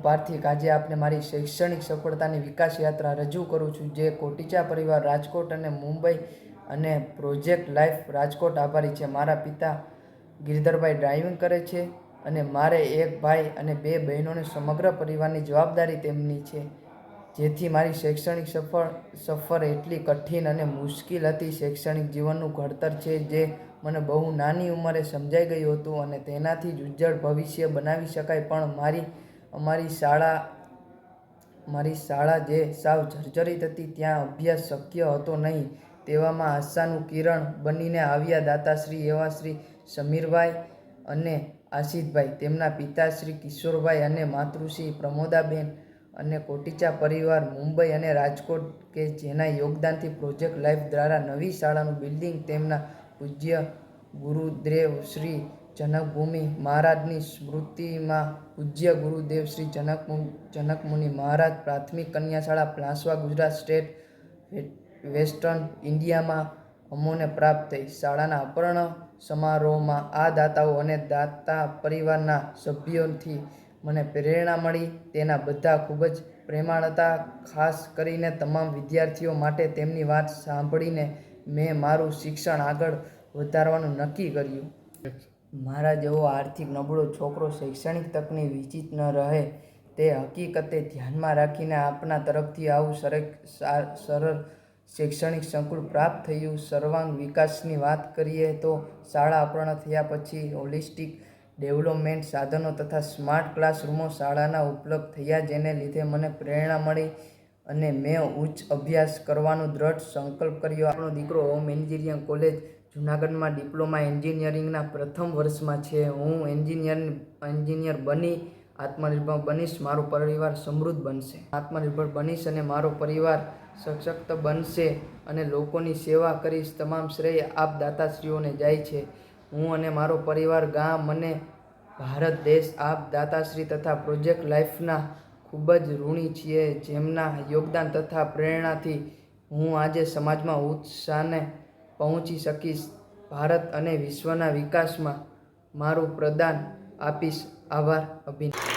પાર્થિક। આજે આપને મારી શૈક્ષણિક સફળતાની વિકાસ યાત્રા રજૂ કરું છું, જે કોટીચા પરિવાર રાજકોટ અને મુંબઈ અને પ્રોજેક્ટ લાઈફ રાજકોટ આભારી છે। મારા પિતા ગિરધરભાઈ ડ્રાઇવિંગ કરે છે અને મારે એક ભાઈ અને 2 બહેનોને સમગ્ર પરિવારની જવાબદારી તેમની છે, જેથી મારી શૈક્ષણિક સફર એટલી કઠિન અને મુશ્કેલ હતી। શૈક્ષણિક જીવનનું ઘડતર છે જે મને બહુ નાની ઉંમરે સમજાઈ ગયું હતું અને તેનાથી જ ઉજ્જવળ ભવિષ્ય બનાવી શકાય, પણ મારી શાળા જે સાવ જર્જરિત હતી ત્યાં અભ્યાસ શક્ય હતો નહીં। તેવામાં આશાનું કિરણ બનીને આવ્યા દાતાશ્રી એવા શ્રી સમીરભાઈ અને આશિષભાઈ, તેમના પિતા શ્રી કિશોરભાઈ અને માતૃશ્રી પ્રમોદાબેન અને કોટીચા પરિવાર મુંબઈ અને રાજકોટ કે જેના યોગદાનથી પ્રોજેક્ટ લાઈફ દ્વારા નવી શાળાનું બિલ્ડિંગ તેમના પૂજ્ય ગુરુદેવ શ્રી જનકભૂમિ મહારાજની સ્મૃતિમાં પૂજ્ય ગુરુદેવ શ્રી જનકમુનિ મહારાજ પ્રાથમિક કન્યા શાળા પ્લાસવા ગુજરાત સ્ટેટ વેસ્ટર્ન ઇન્ડિયામાં અમોને પ્રાપ્ત થઈ। શાળાના અપર્ણ સમારોહમાં આ દાતાઓ અને દાતા પરિવારના સભ્યોથી મને પ્રેરણા મળી। તેના બધા ખૂબ જ પ્રેમાળ હતા, ખાસ કરીને તમામ વિદ્યાર્થીઓ માટે। તેમની વાત સાંભળીને મેં મારું શિક્ષણ આગળ વધારવાનું નક્કી કર્યું। મારા જેવો આર્થિક નબળો છોકરો શૈક્ષણિક તકની વંચિત ન રહે તે હકીકતને ધ્યાનમાં રાખીને આપના તરફથી આવું સરળ શૈક્ષણિક સંકુલ પ્રાપ્ત થયું। સર્વાંગ વિકાસની વાત કરીએ તો શાળા અપૂર્ણ થયા પછી હોલિસ્ટિક ડેવલપમેન્ટ સાધનો તથા સ્માર્ટ ક્લાસરૂમો શાળાના ઉપલબ્ધ થયા, જેને લીધે મને પ્રેરણા મળી અને મેં ઉચ્ચ અભ્યાસ કરવાનો દ્રઢ સંકલ્પ કર્યો। આપણો દીકરો હોમ એન્જિનિયરિંગ કોલેજ જૂનાગઢમાં ડિપ્લોમા એન્જિનિયરિંગના પ્રથમ વર્ષમાં છે। હું એન્જિનિયર બની આત્મનિર્ભર બનીશ, મારો પરિવાર સમૃદ્ધ બનશે। આત્મનિર્ભર બનીશ અને મારો પરિવાર સશક્ત બનશે અને લોકોની સેવા કરીશ। તમામ શ્રેય આપ દાતાશ્રીઓને જાય છે। હું અને મારો પરિવાર, ગામ અને ભારત દેશ આપ દાતાશ્રી તથા પ્રોજેક્ટ લાઈફના ખૂબ જ ઋણી છીએ, જેમના યોગદાન તથા પ્રેરણાથી હું આજે સમાજમાં ઉચ્ચ સ્થાને પહોંચી શકીશ। ભારત અને વિશ્વના વિકાસમાં મારું પ્રદાન આપીશ। આભાર। અભિનંદન।